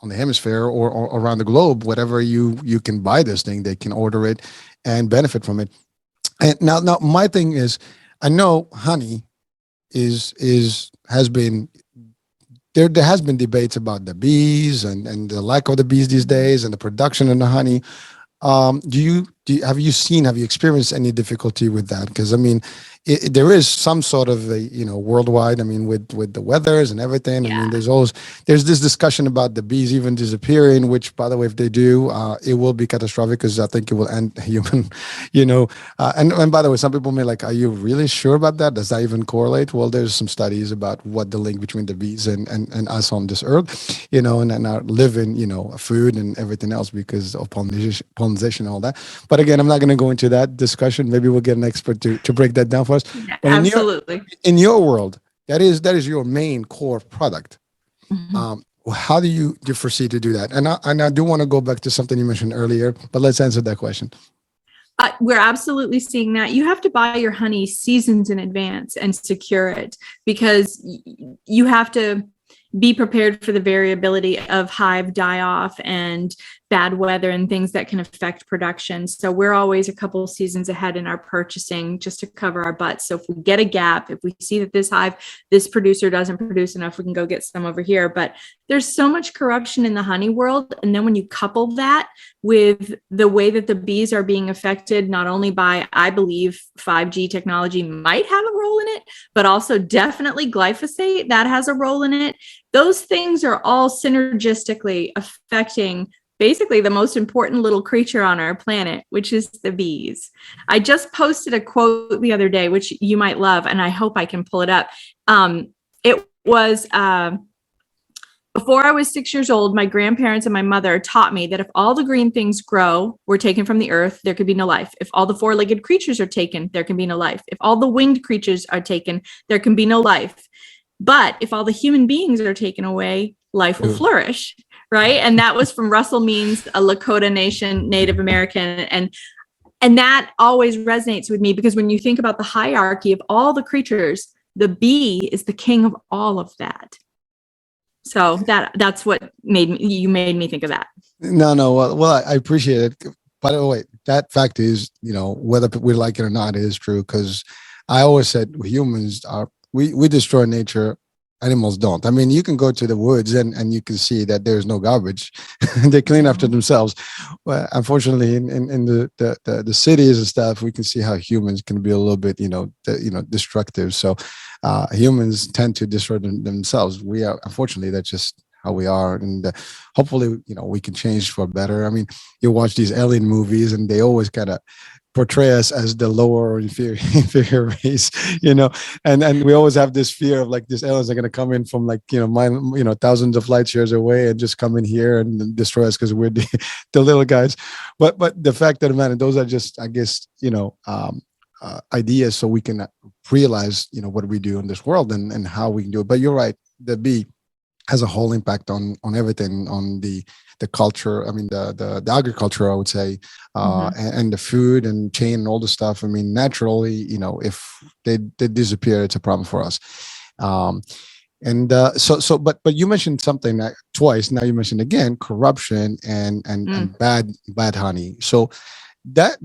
on the hemisphere or around the globe. Whatever you can buy this thing, they can order it and benefit from it. And now my thing is, I know honey has been, there has been debates about the bees and the lack of the bees these days and the production of the honey. Have you experienced any difficulty with that? Because I mean, there is some sort of worldwide. I mean, with the weathers and everything. Yeah. I mean, there's this discussion about the bees even disappearing. Which, by the way, if they do, it will be catastrophic, because I think it will end human. And by the way, some people may like, are you really sure about that? Does that even correlate? Well, there's some studies about what the link between the bees and us on this earth, and our living, food and everything else, because of pollination and all that. But again, I'm not going to go into that discussion. Maybe we'll get an expert to break that down for us. Yeah, absolutely. In your world, that is your main core product. Mm-hmm. How do you foresee to do that? And I do want to go back to something you mentioned earlier, but let's answer that question. We're absolutely seeing that. You have to buy your honey seasons in advance and secure it, because you have to be prepared for the variability of hive die-off and bad weather and things that can affect production. So we're always a couple of seasons ahead in our purchasing, just to cover our butts. So if we get a gap, if we see that this producer doesn't produce enough, we can go get some over here. But there's so much corruption in the honey world. And then when you couple that with the way that the bees are being affected, not only by, I believe 5G technology might have a role in it, but also definitely glyphosate, that has a role in it. Those things are all synergistically affecting basically the most important little creature on our planet, which is the bees. I just posted a quote the other day, which you might love, and I hope I can pull it up. It was, before I was 6 years old, my grandparents and my mother taught me that if all the green things were taken from the earth, there could be no life. If all the four-legged creatures are taken, there can be no life. If all the winged creatures are taken, there can be no life. But if all the human beings are taken away, life will flourish, right? And that was from Russell Means, a Lakota Nation Native American. And that always resonates with me, because when you think about the hierarchy of all the creatures, the bee is the king of all of that. So that's what made me think of that. No. Well, I appreciate it. By the way, that fact is, whether we like it or not, it is true. Because I always said humans we destroy nature. Animals don't. I mean, you can go to the woods and you can see that there's no garbage. They clean after themselves. Well, unfortunately, in the cities and stuff, we can see how humans can be a little bit, destructive. So humans tend to destroy themselves. We are, unfortunately, that's just how we are. And hopefully, we can change for better. I mean, you watch these alien movies and they always kind of portray us as the lower or inferior race, and we always have this fear of like these aliens are going to come in from like, thousands of light years away and just come in here and destroy us because we're the little guys. But the fact that, man, those are just, I guess, ideas so we can realize, what we do in this world and how we can do it. But you're right. The bee has a whole impact on everything, on the culture. I mean, the agriculture, I would say, and the food and chain and all the stuff. I mean, naturally, if they disappear, it's a problem for us. But you mentioned something twice. Now you mentioned again corruption and bad honey. So that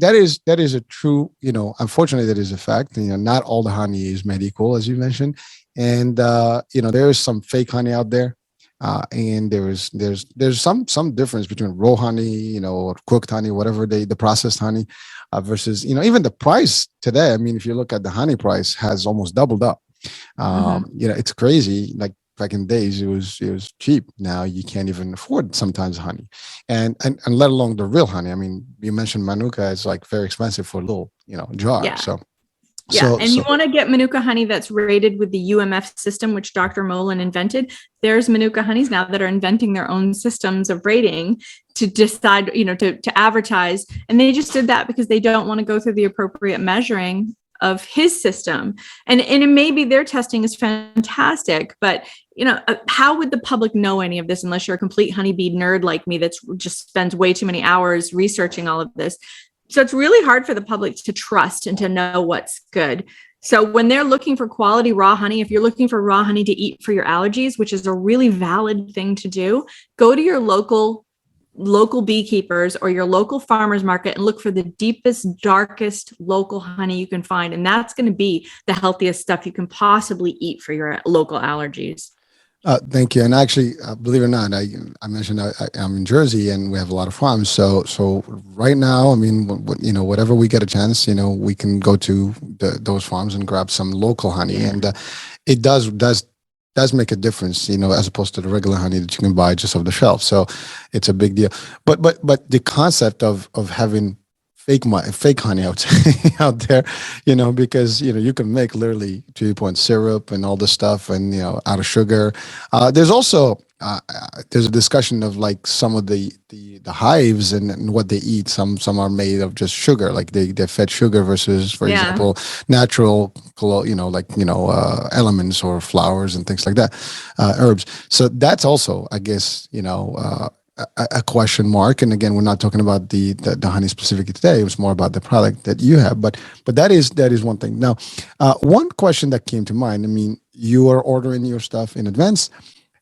is a true, unfortunately, that is a fact. Not all the honey is made equal, as you mentioned. And there is some fake honey out there, and there's some difference between raw honey, or cooked honey, whatever the processed honey, versus even the price today. I mean, if you look at the honey price, has almost doubled up. It's crazy. Like back in days, it was cheap. Now you can't even afford sometimes honey, and let alone the real honey. I mean, you mentioned Manuka; it's like very expensive for a little jar. Yeah. So. Yeah, you want to get Manuka honey that's rated with the UMF system, which Dr. Molen invented. There's Manuka honeys now that are inventing their own systems of rating to decide, to advertise. And they just did that because they don't want to go through the appropriate measuring of his system. And maybe their testing is fantastic, but how would the public know any of this unless you're a complete honeybee nerd like me that's just spends way too many hours researching all of this? So it's really hard for the public to trust and to know what's good. So when they're looking for quality raw honey, if you're looking for raw honey to eat for your allergies, which is a really valid thing to do, go to your local beekeepers or your local farmers market and look for the deepest, darkest local honey you can find. And that's going to be the healthiest stuff you can possibly eat for your local allergies. Thank you. And actually, believe it or not, I mentioned I'm in Jersey and we have a lot of farms. So right now, I mean, whatever we get a chance, we can go to those farms and grab some local honey, and it does make a difference, as opposed to the regular honey that you can buy just off the shelf. So it's a big deal. But the concept of having fake honey out there, because you can make literally 2-point syrup and all this stuff, and out of sugar. There's also there's a discussion of like some of the hives and what they eat. Some are made of just sugar, like they're fed sugar versus, for example, natural, elements or flowers and things like that, herbs. So that's also, I guess, a question mark. And again, we're not talking about the honey specifically today. It was more about the product that you have. But that is one thing. Now, one question that came to mind. I mean, you are ordering your stuff in advance.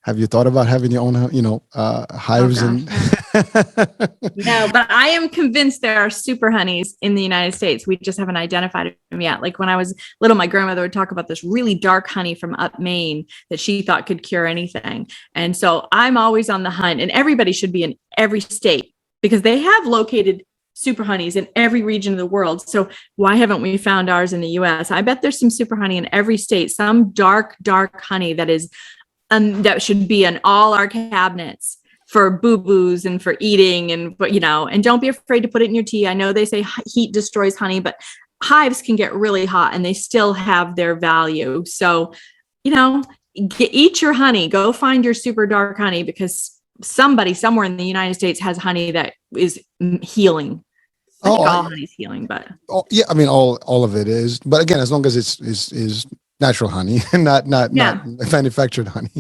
Have you thought about having your own, hives? Oh, no, but I am convinced there are super honeys in the United States. We just haven't identified them yet. Like when I was little, my grandmother would talk about this really dark honey from up Maine that she thought could cure anything. And so I'm always on the hunt, and everybody should be in every state because they have located super honeys in every region of the world. So why haven't we found ours in the US? I bet there's some super honey in every state, some dark honey that is that should be in all our cabinets for boo-boos and for eating and don't be afraid to put it in your tea. I know they say heat destroys honey, but hives can get really hot and they still have their value. So, eat your honey, go find your super dark honey because somebody somewhere in the United States has honey that is healing. All honey is healing, but yeah, I mean, all of it is. But again, as long as it's natural honey and not manufactured honey.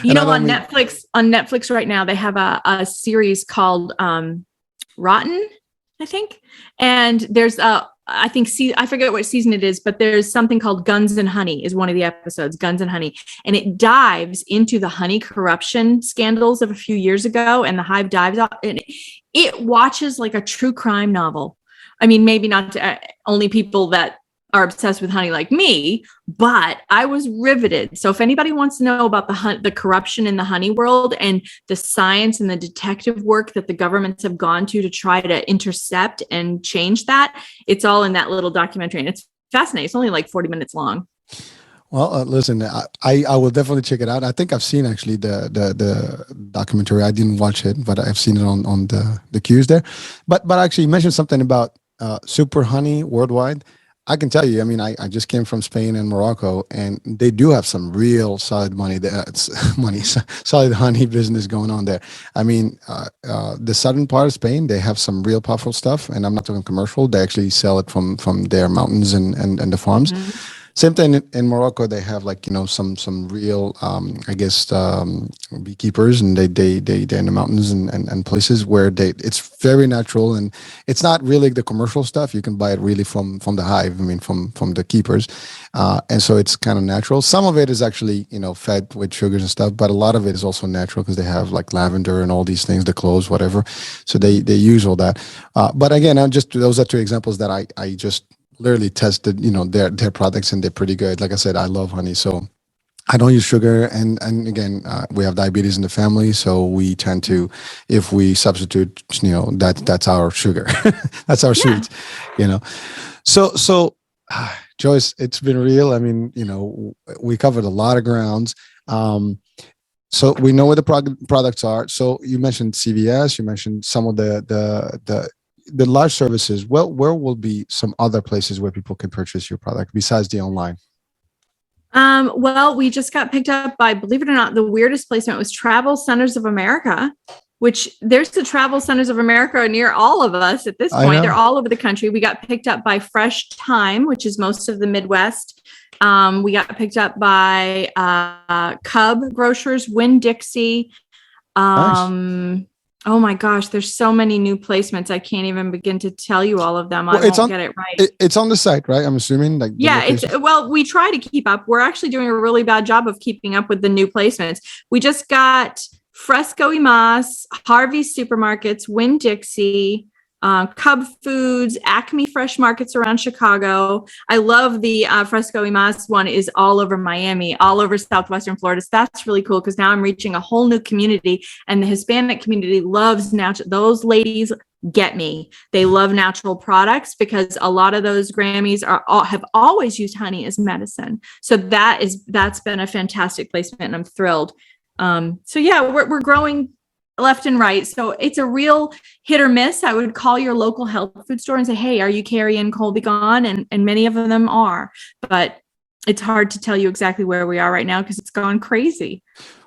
On Netflix right now, they have a series called Rotten, I think. And there's I forget what season it is, but there's something called Guns and Honey is one of the episodes, Guns and Honey. And it dives into the honey corruption scandals of a few years ago. And the hive dives off and it watches like a true crime novel. I mean, maybe not to only people that are obsessed with honey like me, but I was riveted. So if anybody wants to know about the corruption in the honey world and the science and the detective work that the governments have gone to try to intercept and change that, it's all in that little documentary. And it's fascinating. It's only like 40 minutes long. Well, listen, I will definitely check it out. I think I've seen actually the documentary. I didn't watch it, but I've seen it on the queues there. But actually you mentioned something about super honey worldwide. I can tell you, I mean, I just came from Spain and Morocco, and they do have some real solid solid honey business going on there. I mean, the southern part of Spain, they have some real powerful stuff, and I'm not talking commercial. They actually sell it from their mountains and the farms. Mm-hmm. Same thing in Morocco. They have some real beekeepers, and they're in the mountains and places where it's very natural, and it's not really the commercial stuff. You can buy it really from the hive. I mean, from the keepers, and so it's kind of natural. Some of it is actually fed with sugars and stuff, but a lot of it is also natural because they have like lavender and all these things, the cloves, whatever. So they use all that. But again, those are two examples that I just literally tested, their products, and they're pretty good. Like I said, I love honey, so I don't use sugar. And again, we have diabetes in the family, so we tend to, if we substitute, that's our sugar, that's our sweet, So, Joyce, it's been real. I mean, we covered a lot of grounds. So we know where the products are. So you mentioned CVS, you mentioned some of the large services. Well, where will be some other places where people can purchase your product besides the online? Well, we just got picked up by, believe it or not, the weirdest placement was Travel Centers of America, which there's the Travel Centers of America near all of us at this point. They're all over the country. We got picked up by Fresh Thyme, which is most of the Midwest. We got picked up by Cub Grocers, Winn-Dixie. Nice. Oh my gosh, there's so many new placements. I can't even begin to tell you all of them. I won't get it right. It's on the site, right? I'm assuming. We try to keep up. We're actually doing a really bad job of keeping up with the new placements. We just got Fresco y Mas, Harvey's Supermarkets, Winn-Dixie, Cub Foods, Acme Fresh Markets around Chicago. I love the Fresco y Mas one is all over Miami, all over Southwestern Florida. So that's really cool because now I'm reaching a whole new community, and the Hispanic community loves natural. Those ladies get me. They love natural products because a lot of those Grammys have always used honey as medicine. So that's been a fantastic placement, and I'm thrilled. So yeah, we're growing left and right. So it's a real hit or miss. I would call your local health food store and say, hey, are you carrying Colby Gone? And many of them are, but it's hard to tell you exactly where we are right now because it's gone crazy.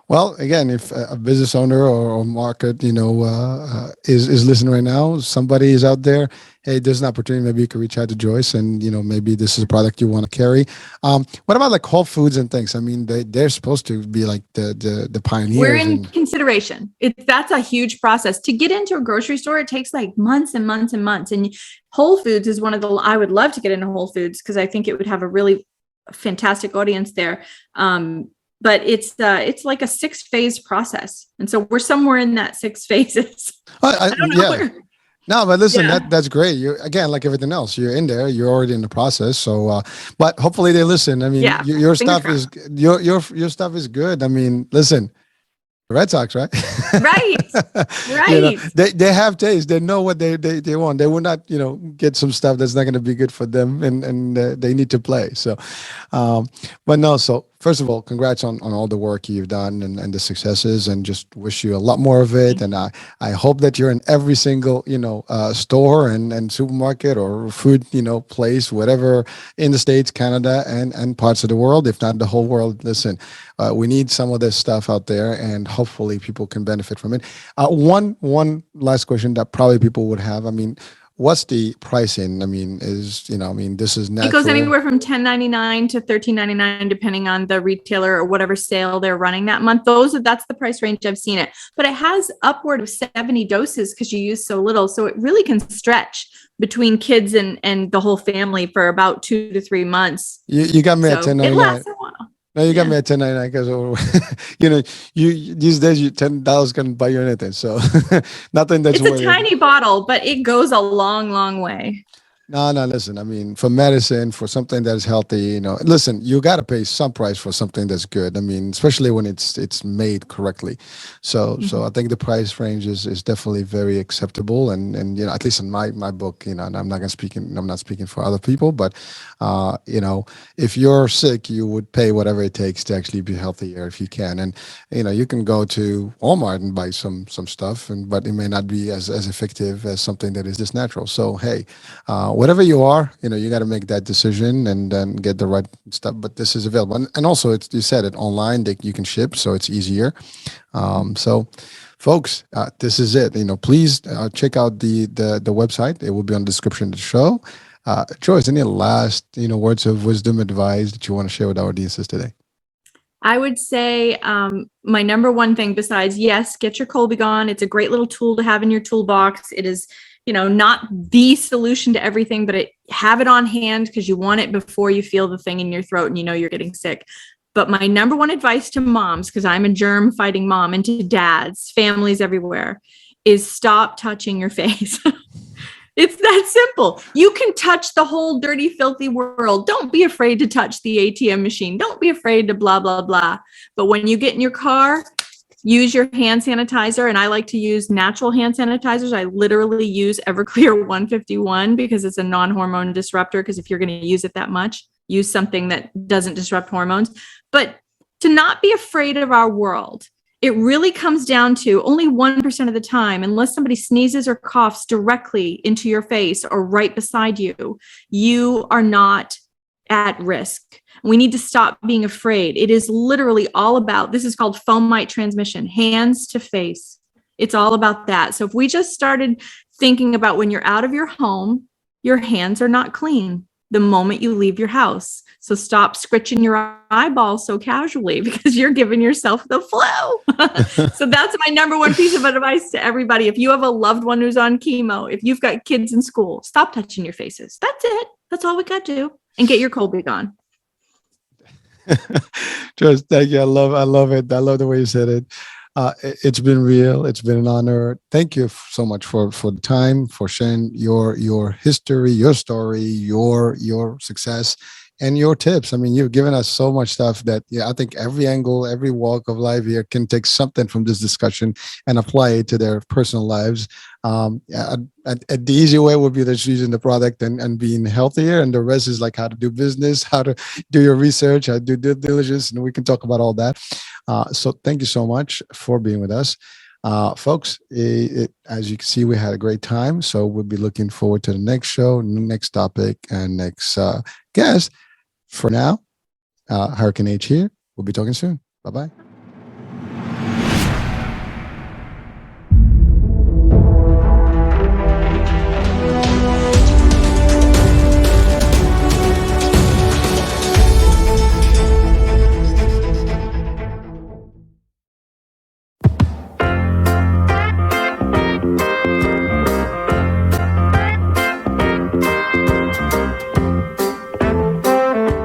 Well, again, if a business owner or market, is listening right now, somebody is out there. hey, there's an opportunity. Maybe you could reach out to Joyce, and maybe this is a product you want to carry. What about like Whole Foods and things? I mean, they're supposed to be like the We're pioneers. in consideration. That's a huge process to get into a grocery store. It takes like months and months and months. And Whole Foods is I would love to get into Whole Foods because I think it would have a really fantastic audience there. But it's like a 6-phase process. And so we're somewhere in that 6 phases. I don't know where. No, but listen, that's great. You again, like everything else, you're in there. You're already in the process. So, but hopefully they listen. I mean, your stuff is your stuff is good. I mean, listen, the Red Sox, right? Right. They have taste. They know what they want. They will not, get some stuff that's not going to be good for them, and they need to play. So, but no. So first of all, congrats on all the work you've done and the successes, and just wish you a lot more of it. And I hope that you're in every single, store and supermarket or food, place, whatever in the States, Canada, and parts of the world, if not the whole world. Listen, we need some of this stuff out there, and hopefully people can benefit from it. One last question that probably people would have. I mean, what's the pricing? I mean, this is natural. It goes anywhere from $10.99 to $13.99, depending on the retailer or whatever sale they're running that month. That's the price range I've seen it. But it has upward of 70 doses because you use so little. So it really can stretch between kids and the whole family for about 2 to 3 months. You got me at $10.99. It lasts a while. No, you got me at $10.99 because you these days $10 can buy you anything. So nothing that's it's a tiny bottle, but it goes a long, long way. No, listen, I mean, for medicine, for something that is healthy, listen, you got to pay some price for something that's good. I mean, especially when it's made correctly. So I think the price range is definitely very acceptable. And at least in my book, and I'm not speaking for other people, but, if you're sick, you would pay whatever it takes to actually be healthier if you can. And, you can go to Walmart and buy some stuff, but it may not be as effective as something that is just natural. So, hey, whatever you are, you got to make that decision and then get the right stuff. But this is available, and also you said it online that you can ship, so it's easier. So, folks, this is it. Please check out the website. It will be on the description of the show. Joyce, any last words of wisdom, advice that you want to share with our audiences today? I would say my number one thing besides, yes, get your Colby-Gon. It's a great little tool to have in your toolbox. It is not the solution to everything, but have it on hand because you want it before you feel the thing in your throat and you're getting sick. But my number one advice to moms, because I'm a germ fighting mom, and to dads, families everywhere, is stop touching your face. It's that simple. You can touch the whole dirty, filthy world. Don't be afraid to touch the ATM machine. Don't be afraid to blah, blah, blah. But when you get in your car, use your hand sanitizer. And I like to use natural hand sanitizers. I literally use Everclear 151 because it's a non-hormone disruptor. Because if you're going to use it that much, use something that doesn't disrupt hormones. But to not be afraid of our world, it really comes down to only 1% of the time, unless somebody sneezes or coughs directly into your face or right beside you, you are not at risk. We need to stop being afraid. It is literally all about, this is called fomite transmission, hands to face. It's all about that. So if we just started thinking about when you're out of your home, your hands are not clean the moment you leave your house. So stop scritching your eyeballs so casually because you're giving yourself the flu. So that's my number one piece of advice to everybody. If you have a loved one who's on chemo, if you've got kids in school, stop touching your faces. That's it. That's all we got to do. And get your Colby-Gon. Just thank you. I love it. I love the way you said it. It's been real. It's been an honor. Thank you so much for the time, for sharing your history, your story, your success, and your tips. I mean, you've given us so much stuff that I think every angle, every walk of life here can take something from this discussion and apply it to their personal lives. The easy way would be just using the product and being healthier, and the rest is like how to do business, how to do your research, how to do due diligence, and we can talk about all that. So thank you so much for being with us. Folks, as you can see, we had a great time. So we'll be looking forward to the next show, next topic, and next guest. For now, Hurricane H here. We'll be talking soon. Bye-bye.